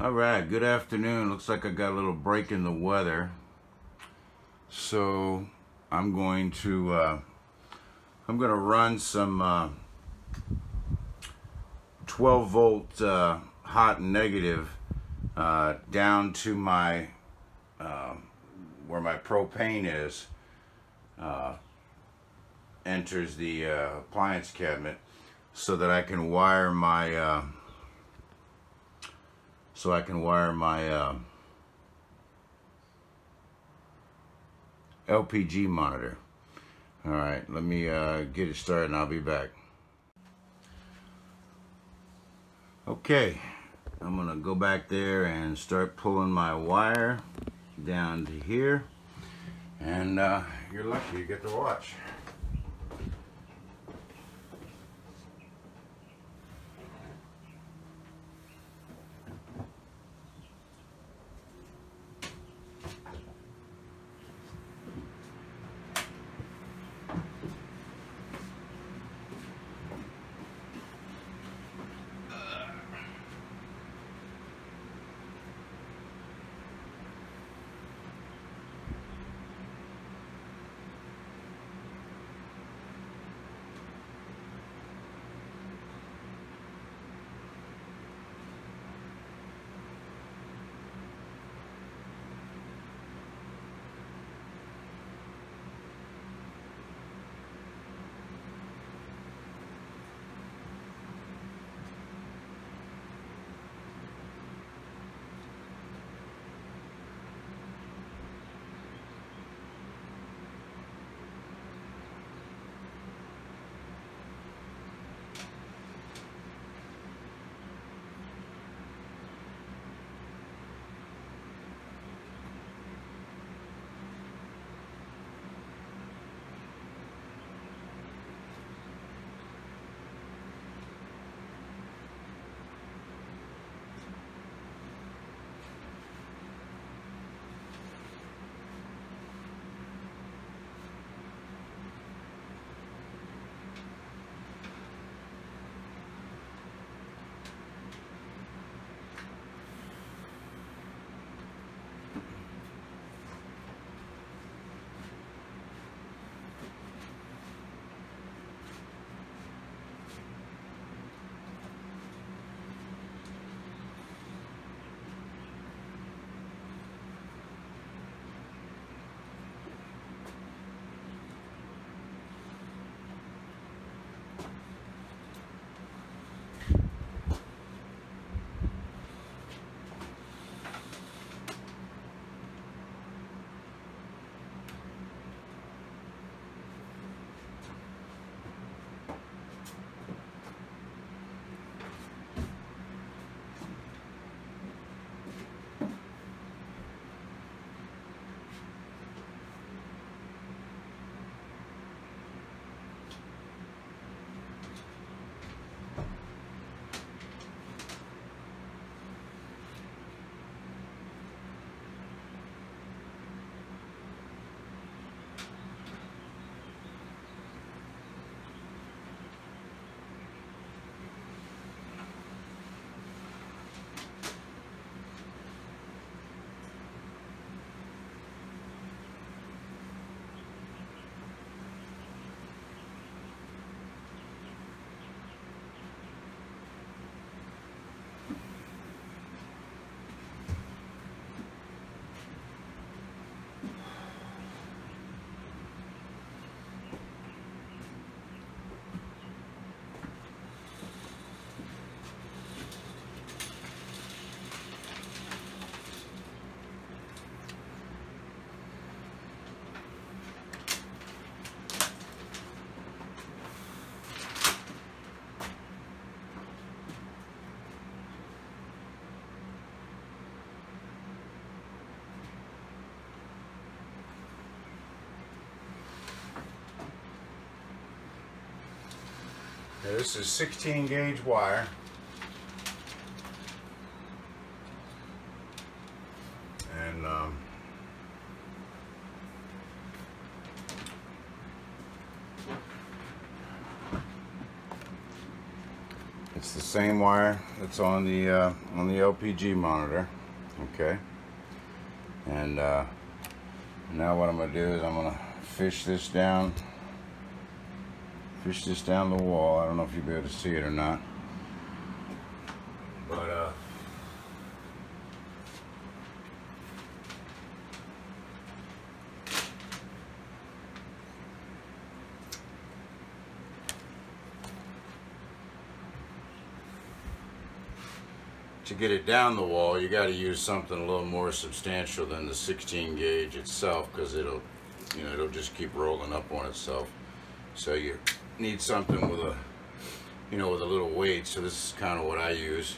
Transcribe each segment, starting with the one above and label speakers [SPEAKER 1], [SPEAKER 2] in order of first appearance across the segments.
[SPEAKER 1] All right, good afternoon. Looks like I got a little break in the weather. So I'm going to run some 12 volt hot and negative down to my where my propane is, enters the appliance cabinet, so that I can wire my LPG monitor. All right, let me get it started and I'll be back. Okay, I'm gonna go back there and start pulling my wire down to here, and you're lucky you get to watch. This is 16 gauge wire, and it's It's the same wire that's on the LPG monitor. Okay. And now what I'm going to do is I'm going to fish this down the wall. I don't know if you'll be able to see it or not, but to get it down the wall, you got to use something a little more substantial than the 16 gauge itself, because it'll just keep rolling up on itself. So you need something with a with a little weight. So this is kind of what I use,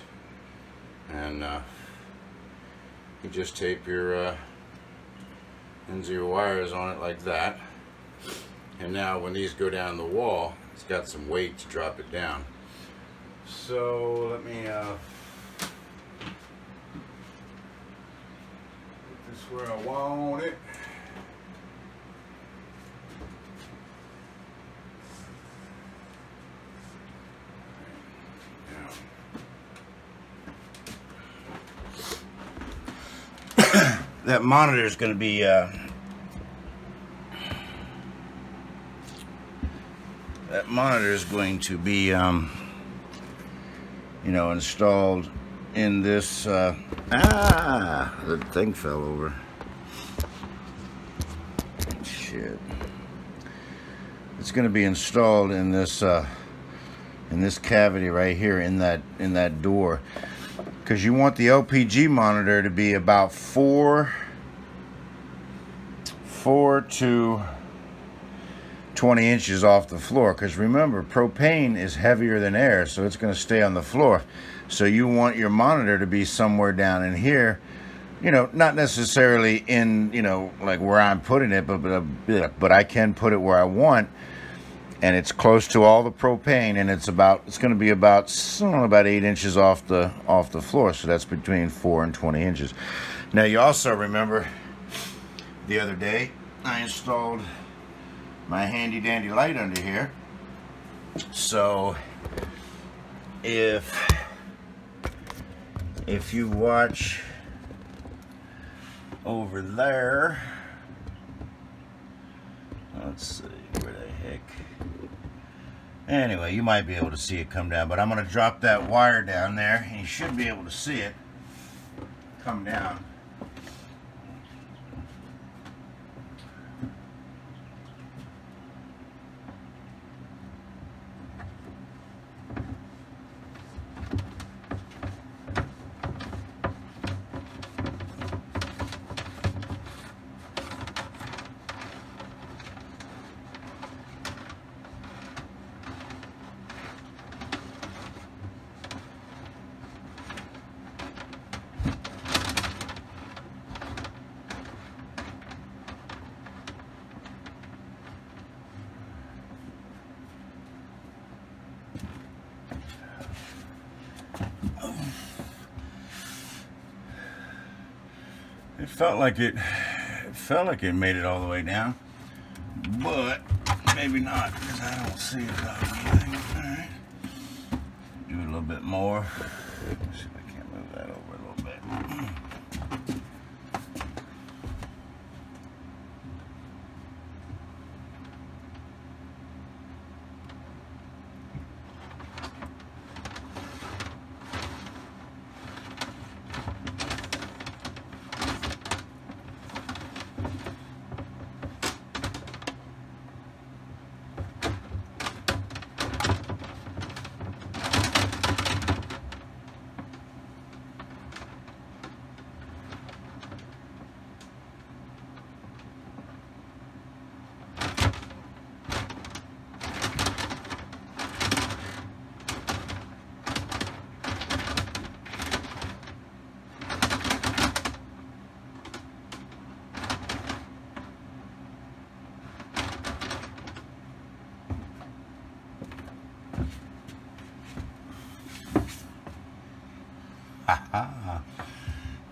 [SPEAKER 1] and you just tape your ends of your wires on it like that. And now when these go down the wall, it's got some weight to drop it down. So let me put this where I want it. That monitor is going to be installed in this the thing fell over. Shit. It's going to be installed in this cavity right here in that door, because you want the LPG monitor to be about 4 to 20 inches off the floor, because remember, propane is heavier than air, so it's going to stay on the floor. So you want your monitor to be somewhere down in here, not necessarily in like where I'm putting it, but I can put it where I want, and it's close to all the propane, and it's going to be about 8 inches off the floor. So that's between 4 and 20 inches. Now you also remember the other day I installed my handy dandy light under here. So if you watch over there, let's see, where the heck. Anyway, you might be able to see it come down, but I'm going to drop that wire down there, and you should be able to see it come down. It felt like it made it all the way down, but maybe not, because I don't see it about anything. All right, do it a little bit more. Let's see if I can't move that over a little bit.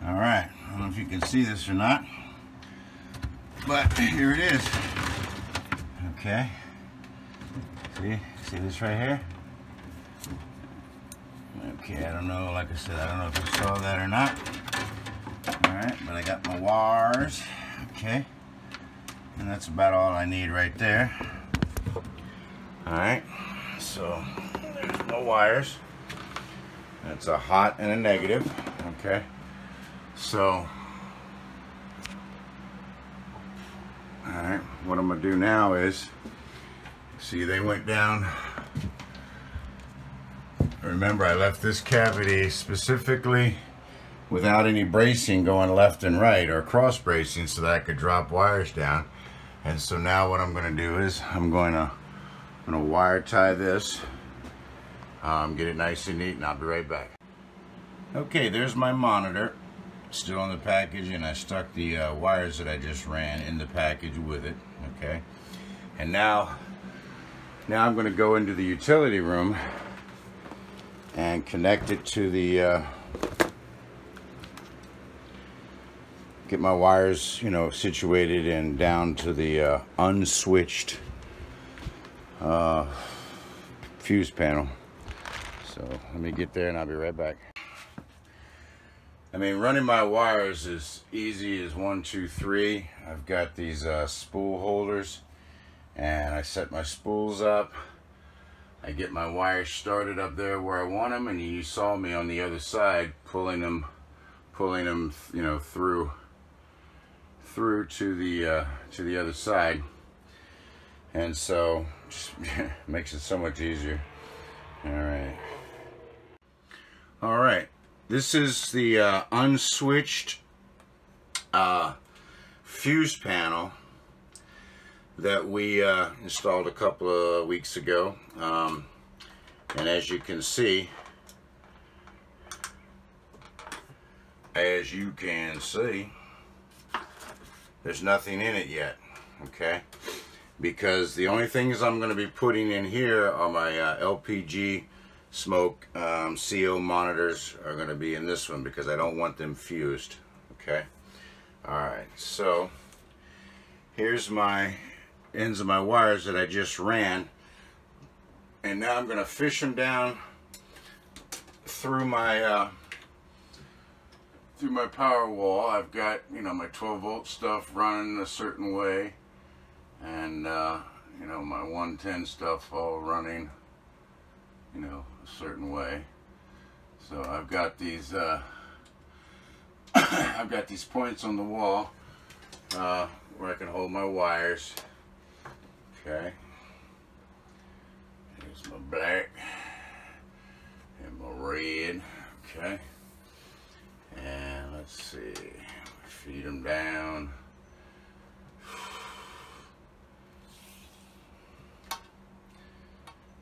[SPEAKER 1] All right, I don't know if you can see this or not, but here it is. Okay, see this right here? Okay, I don't know, like I said, I don't know if you saw that or not. Alright, but I got my wires. Okay. And that's about all I need right there. Alright, so there's my wires. That's a hot and a negative. Okay. So, alright, what I'm going to do now is, see, they went down. Remember, I left this cavity specifically without any bracing going left and right, or cross bracing, so that I could drop wires down. And so now what I'm going to do is I'm going to wire tie this, get it nice and neat, and I'll be right back. Okay, there's my monitor, still in the package, and I stuck the wires that I just ran in the package with it. Okay, and now I'm going to go into the utility room and connect it to the get my wires, you know, situated and down to the unswitched fuse panel. So let me get there and I'll be right back. I mean, running my wires is easy as 1, 2, 3. I've got these spool holders, and I set my spools up. I get my wires started up there where I want them, and you saw me on the other side pulling them, you know, through to the other side, and so just makes it so much easier. All right. This is the unswitched fuse panel that we installed a couple of weeks ago, and as you can see, there's nothing in it yet. Okay, because the only things I'm going to be putting in here are my LPG smoke CO monitors are going to be in this one, because I don't want them fused. Okay, alright, so here's my ends of my wires that I just ran, and now I'm going to fish them down through my power wall. I've got, you know, my 12-volt stuff running a certain way, and you know, my 110 stuff all running, you know, a certain way. So I've got these I've got these points on the wall where I can hold my wires. Okay, here's my black and my red. Okay, and let's see, feed them down.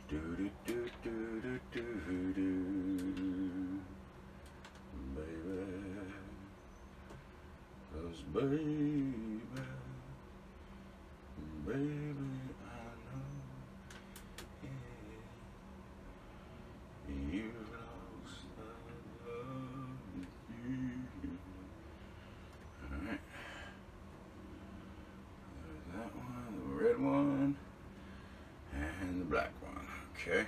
[SPEAKER 1] Do do do do do do do, baby, 'cause baby, I know, yeah, you lost the love with you. All right, there's that one, the red one, and the black one. Okay,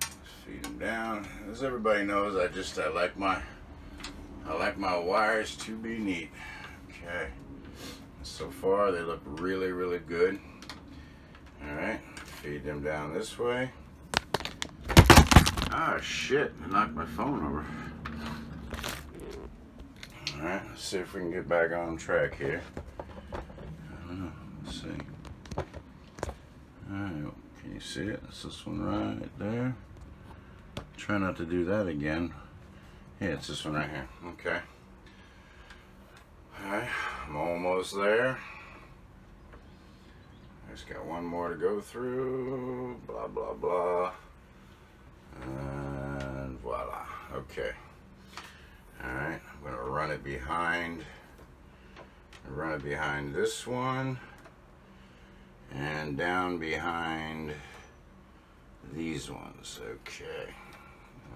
[SPEAKER 1] let's feed them down. As everybody knows, I like my wires to be neat. Okay, so far they look really, really good. All right, feed them down this way. Ah, shit, I knocked my phone over. All right, let's see if we can get back on track here. I don't know, let's see. Alright, can you see it? It's this one right there. Try not to do that again. Yeah, it's this one right here. Okay. Alright, I'm almost there. I just got one more to go through. Blah, blah, blah. And voila. Okay. Alright, I'm going to run it behind this one. And down behind these ones. Okay.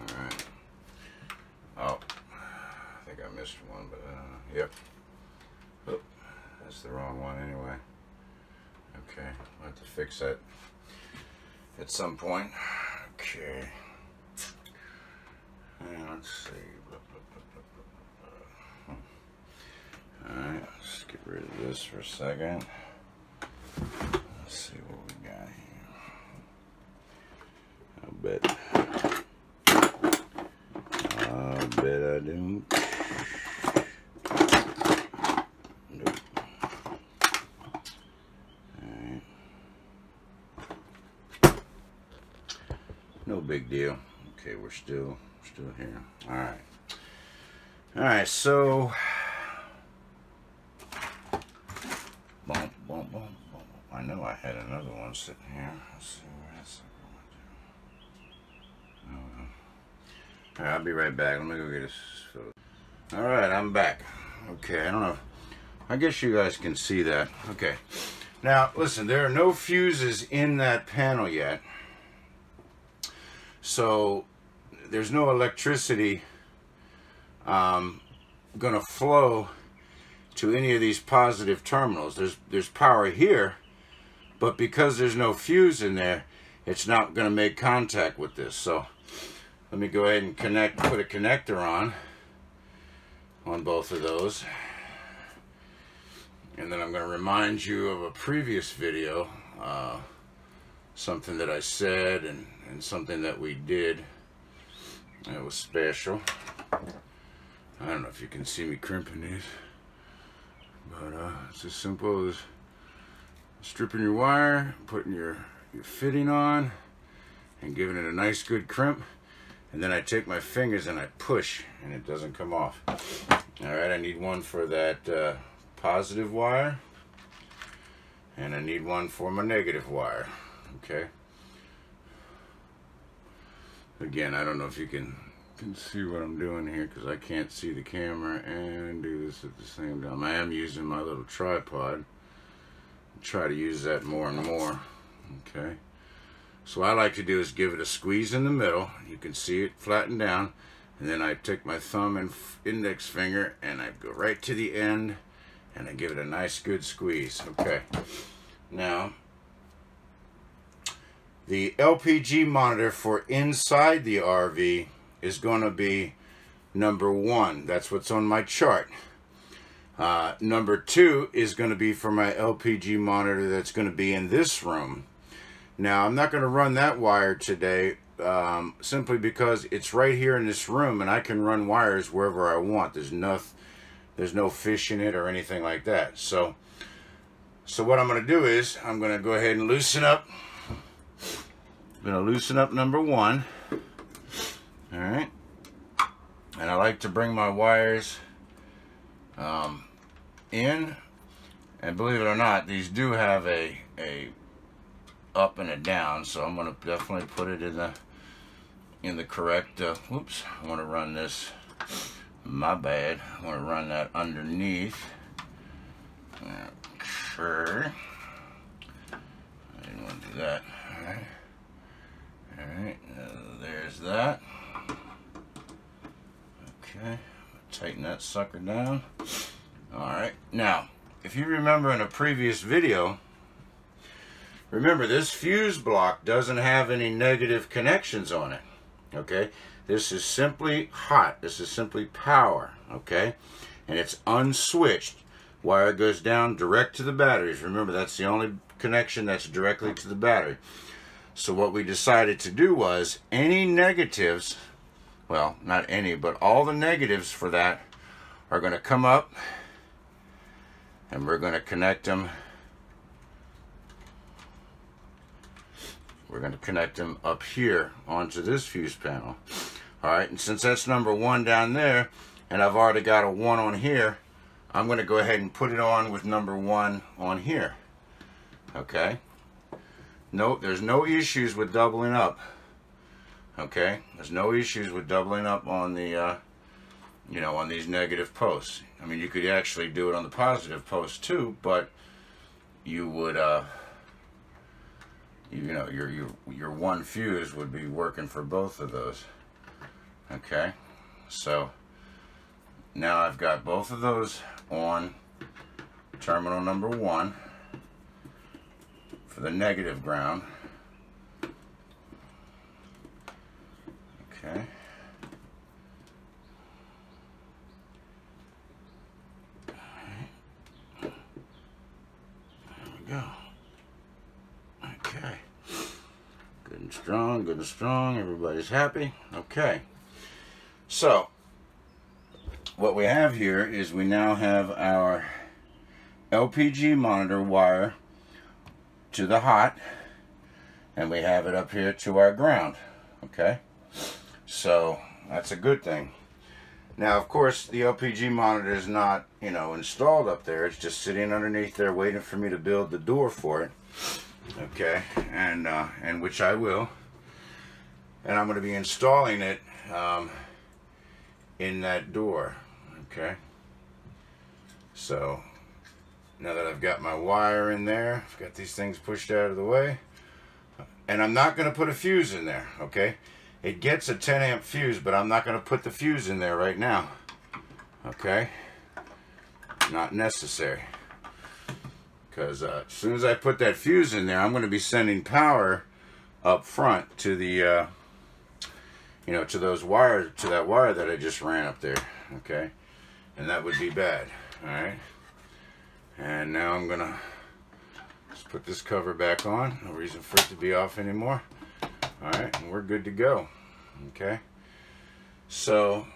[SPEAKER 1] Alright. Oh, I think I missed one, but yep. Oh, that's the wrong one anyway. Okay, I'll have to fix that at some point. Okay. And let's see. Alright, let's get rid of this for a second. Let's see what we got here. I bet I do. Nope. Alright. No big deal. Okay, we're still here. Alright. Alright, so I know I had another one sitting here. Let's see where that's going to. Alright, I'll be right back. Let me go get this photo. Alright, I'm back. Okay, I don't know. I guess you guys can see that. Okay. Now, listen, there are no fuses in that panel yet. So, there's no electricity going to flow to any of these positive terminals. There's power here, but because there's no fuse in there, it's not going to make contact with this. So let me go ahead and put a connector on both of those, and then I'm going to remind you of a previous video, something that I said and something that we did that was special. I don't know if you can see me crimping these, but it's as simple as stripping your wire, putting your fitting on, and giving it a nice good crimp. And then I take my fingers and I push, and it doesn't come off. Alright, I need one for that positive wire, and I need one for my negative wire. Okay. Again, I don't know if you can see what I'm doing here, because I can't see the camera and do this at the same time. I am using my little tripod. Try to use that more and more. Okay. So what I like to do is give it a squeeze in the middle. You can see it flatten down, and then I take my thumb and index finger and I go right to the end and I give it a nice good squeeze. Okay. Now, the LPG monitor for inside the RV is going to be number 1. That's what's on my chart. Number 2 is going to be for my LPG monitor that's going to be in this room. Now, I'm not going to run that wire today, simply because it's right here in this room, and I can run wires wherever I want. There's no fish in it or anything like that. So what I'm going to do is I'm going to go ahead and loosen up. I'm going to loosen up number 1. All right, and I like to bring my wires in, and believe it or not, these do have a up and a down, so I'm going to definitely put it in the correct. Whoops, I want to run this. My bad. I want to run that underneath. Okay. I didn't want to do that. All right. All right. There's that. Okay, tighten that sucker down. Alright, now, if you remember in a previous video, remember this fuse block doesn't have any negative connections on it. Okay, this is simply hot. This is simply power. Okay, and it's unswitched. Wire goes down direct to the batteries. Remember, that's the only connection that's directly to the battery. So what we decided to do was any negatives, well, not any, but all the negatives for that are going to come up, and we're going to connect them. We're going to connect them up here onto this fuse panel. All right, and since that's number 1 down there, and I've already got a 1 on here, I'm going to go ahead and put it on with number 1 on here. Okay. No, there's no issues with doubling up. Okay, there's no issues with doubling up on the, you know, on these negative posts. I mean, you could actually do it on the positive post too, but you would, you know, your one fuse would be working for both of those. Okay, so now I've got both of those on terminal number 1 for the negative ground, Okay. There we go. Okay. Good and strong, good and strong. Everybody's happy. Okay. So, what we have here is we now have our LPG monitor wire to the hot, and we have it up here to our ground. Okay. So, that's a good thing. Now, of course, the LPG monitor is not, you know, installed up there. It's just sitting underneath there waiting for me to build the door for it. Okay, and which I will. And I'm going to be installing it in that door. Okay. So, now that I've got my wire in there, I've got these things pushed out of the way. And I'm not going to put a fuse in there, okay? It gets a 10 amp fuse, but I'm not going to put the fuse in there right now. Okay? Not necessary. Because as soon as I put that fuse in there, I'm going to be sending power up front to the, you know, to those wires, to that wire that I just ran up there. Okay? And that would be bad. Alright? And now I'm going to just put this cover back on. No reason for it to be off anymore. Alright, and we're good to go. Okay, so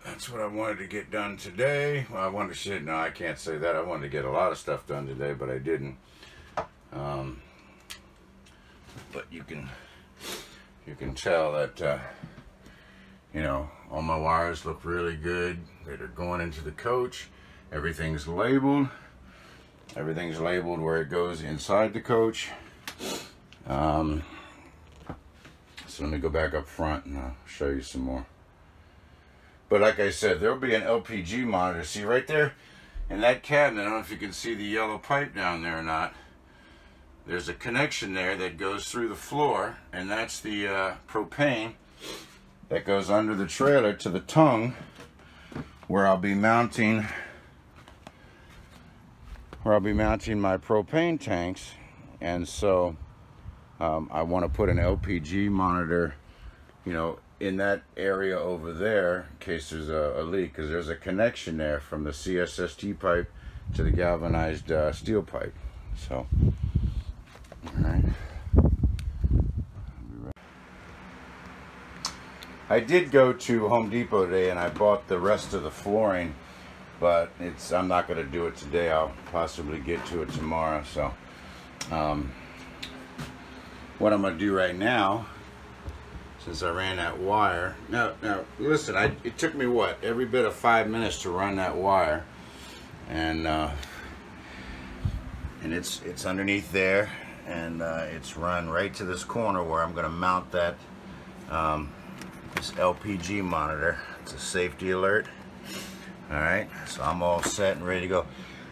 [SPEAKER 1] that's what I wanted to get done today. Well, I wanted to, no, I can't say that. I wanted to get a lot of stuff done today, but I didn't. But you can tell that you know, all my wires look really good. They're going into the coach. Everything's labeled. Everything's labeled where it goes inside the coach. So let me go back up front and I'll show you some more. But like I said, there'll be an LPG monitor. See right there in that cabinet, I don't know if you can see the yellow pipe down there or not. There's a connection there that goes through the floor, and that's the propane that goes under the trailer to the tongue where I'll be mounting my propane tanks. And so I want to put an LPG monitor, you know, in that area over there in case there's a leak, because there's a connection there from the CSST pipe to the galvanized steel pipe. So, all right. I did go to Home Depot today and I bought the rest of the flooring, but I'm not going to do it today. I'll possibly get to it tomorrow. So what I'm going to do right now, since I ran that wire, now listen, it took me what, every bit of 5 minutes to run that wire, and it's underneath there, and it's run right to this corner where I'm going to mount that this LPG monitor. It's a safety alert. Alright, so I'm all set and ready to go,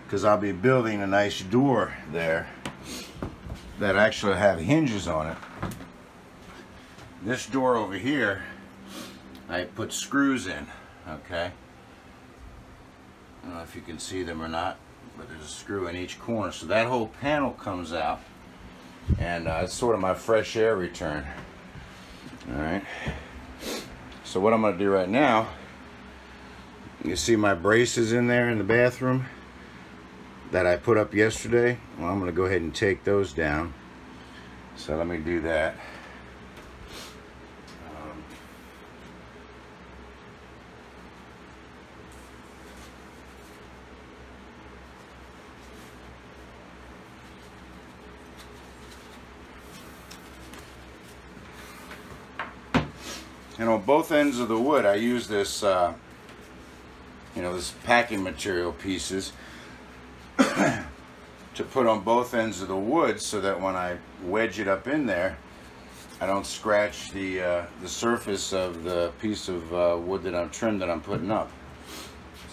[SPEAKER 1] because I'll be building a nice door there that actually have hinges on it. This door over here, I put screws in, okay? I don't know if you can see them or not, but there's a screw in each corner. So that whole panel comes out, and it's sort of my fresh air return. Alright, so what I'm going to do right now, you see my braces in there in the bathroom that I put up yesterday. Well, I'm going to go ahead and take those down. So let me do that. And on both ends of the wood, I use this, you know, this packing material pieces to put on both ends of the wood, so that when I wedge it up in there, I don't scratch the surface of the piece of wood that I'm trimmed that I'm putting up.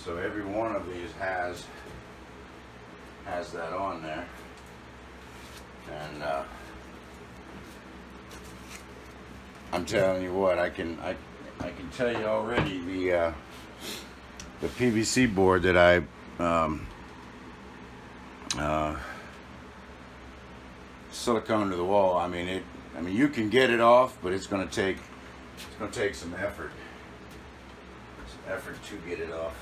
[SPEAKER 1] So every one of these has that on there, and I'm telling you what, I can tell you already, the PVC board that silicone to the wall. I mean you can get it off, but it's going to take some effort. Some effort to get it off.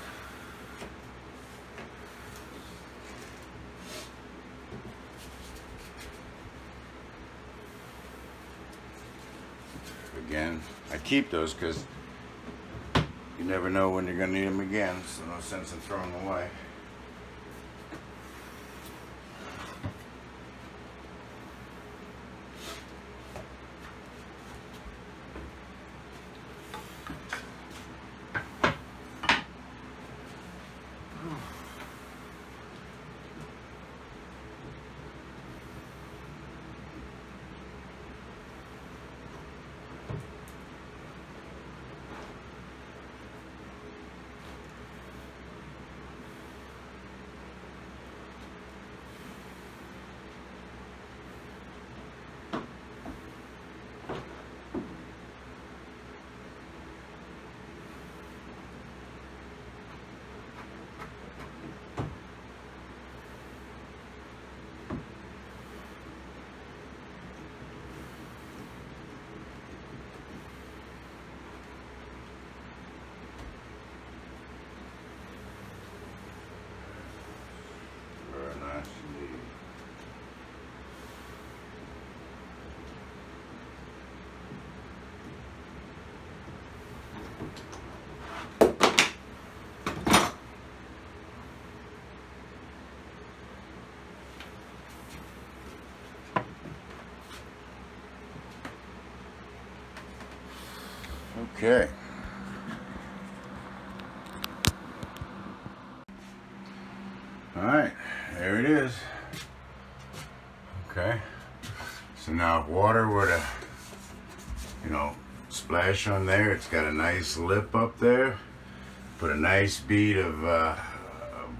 [SPEAKER 1] Again, I keep those because you never know when you're going to need them again, so no sense in throwing them away. Okay. All right, there it is. Okay. So now if water were to, splash on there, it's got a nice lip up there. Put a nice bead of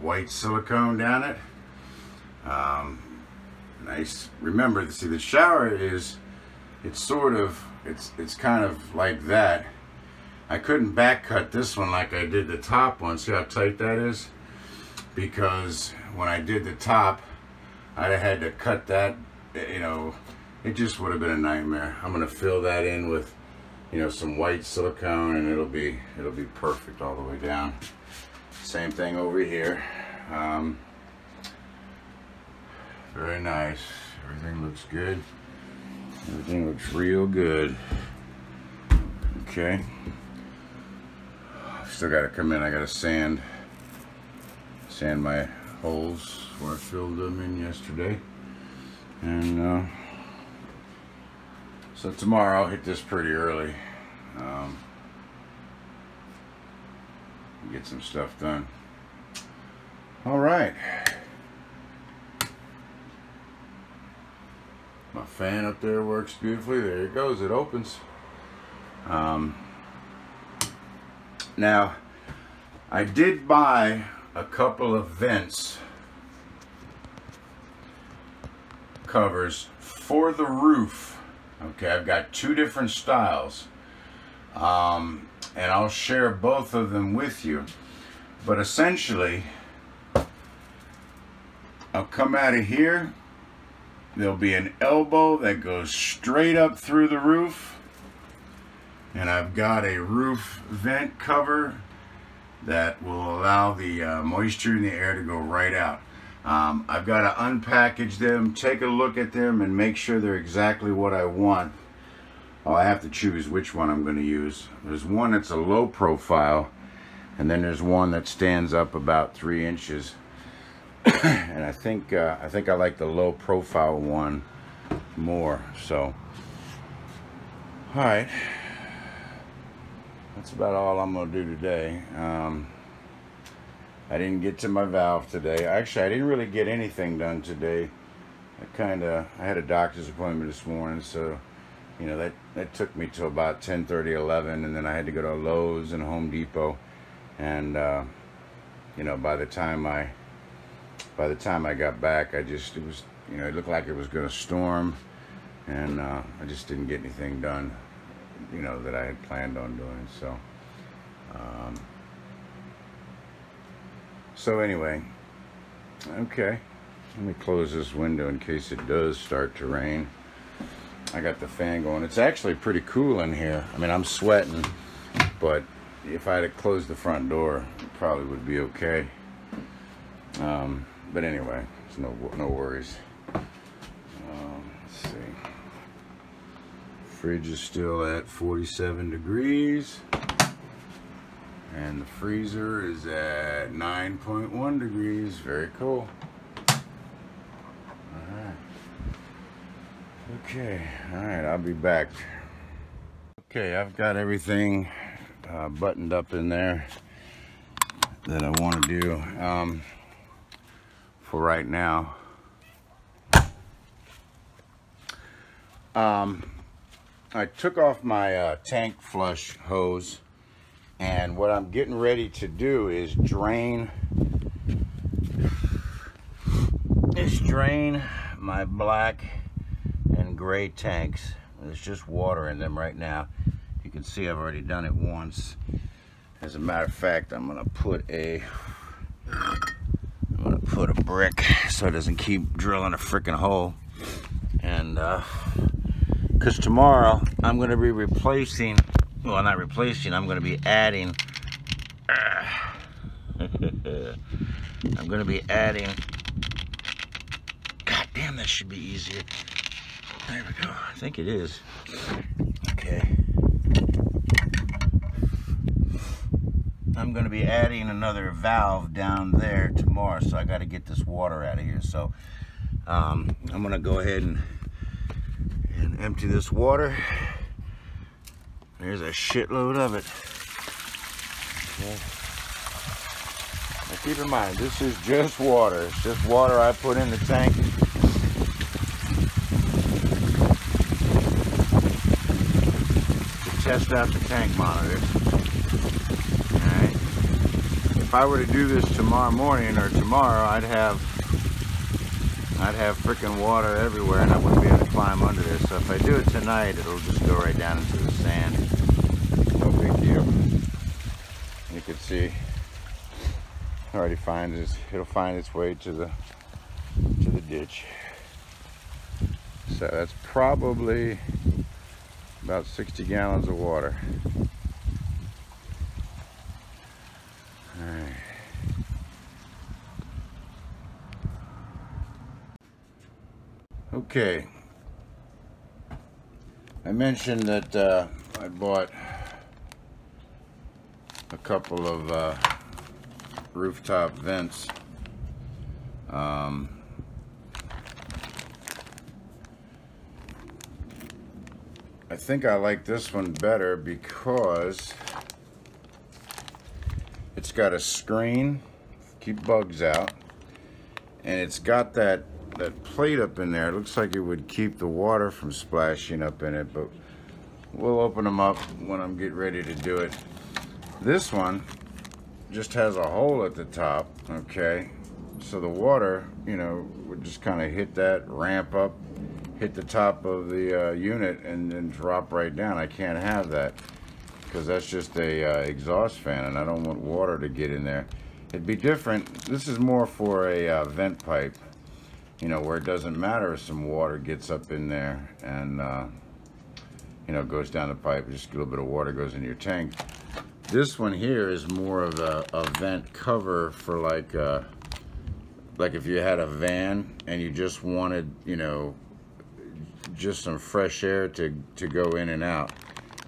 [SPEAKER 1] white silicone down it. Nice. Remember, see, the shower it's kind of like that. I couldn't back cut this one like I did the top one. See how tight that is? Because when I did the top, I'd have had to cut that, it just would have been a nightmare. I'm gonna fill that in with, some white silicone, and it'll be perfect all the way down. Same thing over here. Very nice. Everything looks good. Everything looks real good. Okay. Still got to come in. I got to sand my holes where I filled them in yesterday. And so tomorrow I'll hit this pretty early. Get some stuff done. All right. My fan up there works beautifully. There it goes. It opens. Now, I did buy a couple of vents covers for the roof. Okay, I've got two different styles. And I'll share both of them with you. But essentially, I'll come out of here. There'll be an elbow that goes straight up through the roof. And I've got a roof vent cover that will allow the moisture in the air to go right out. I've got to unpackage them, take a look at them, and make sure they're exactly what I want. I have to choose which one I'm going to use. There's one that's a low profile, and then there's one that stands up about 3 inches. And I think I like the low profile one more. So, all right. That's about all I'm going to do today. I didn't get to my valve today. Actually, I didn't really get anything done today. I had a doctor's appointment this morning, so that took me till about 10:30, 11, and then I had to go to Lowe's and Home Depot, and by the time I got back, it looked like it was going to storm, and I just didn't get anything done that I had planned on doing. So anyway, okay, Let me close this window in case it does start to rain. I got the fan going. It's actually pretty cool in here. I mean, I'm sweating, but if I had to close the front door, it probably would be okay. But anyway, there's no worries. Let's see. Fridge is still at 47 degrees. And the freezer is at 9.1 degrees. Very cool. Alright. Okay, alright, I'll be back. Okay, I've got everything buttoned up in there that I want to do for right now. I took off my tank flush hose, and what I'm getting ready to do is drain my black and gray tanks. There's just water in them right now. You can see I've already done it once. As a matter of fact, I'm gonna put a brick so it doesn't keep drilling a freaking hole. And because tomorrow I'm gonna be replacing, well, not replacing, I'm gonna be adding God damn, that should be easier. There we go. I think it is. Okay. I'm going to be adding another valve down there tomorrow, so I got to get this water out of here. So I'm going to go ahead and empty this water. There's a shitload of it. Okay. Now keep in mind, this is just water. It's just water I put in the tank. Test out the tank monitors. Alright. If I were to do this tomorrow morning or tomorrow, I'd have freaking water everywhere and I wouldn't be able to climb under this. So if I do it tonight, it'll just go right down into the sand. No big deal. You can see already it'll find its way to the ditch. So that's probably about 60 gallons of water. All right. Okay. I mentioned that I bought a couple of rooftop vents. I think I like this one better because it's got a screen, keep bugs out, and it's got that plate up in there. It looks like it would keep the water from splashing up in it, but we'll open them up when I'm getting ready to do it. This one just has a hole at the top, okay? So the water, you know, would just kind of hit that, ramp up, hit the top of the unit and then drop right down. I can't have that because that's just a exhaust fan and I don't want water to get in there. It'd be different. This is more for a vent pipe, you know, where it doesn't matter if some water gets up in there and you know, goes down the pipe. Just a little bit of water goes in your tank. This one here is more of a vent cover for like if you had a van and you just wanted, you know, just some fresh air to go in and out.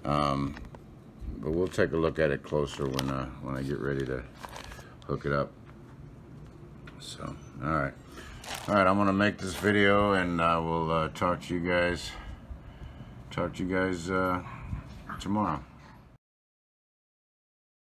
[SPEAKER 1] But we'll take a look at it closer when I get ready to hook it up. So, all right, I'm gonna make this video and I will talk to you guys tomorrow.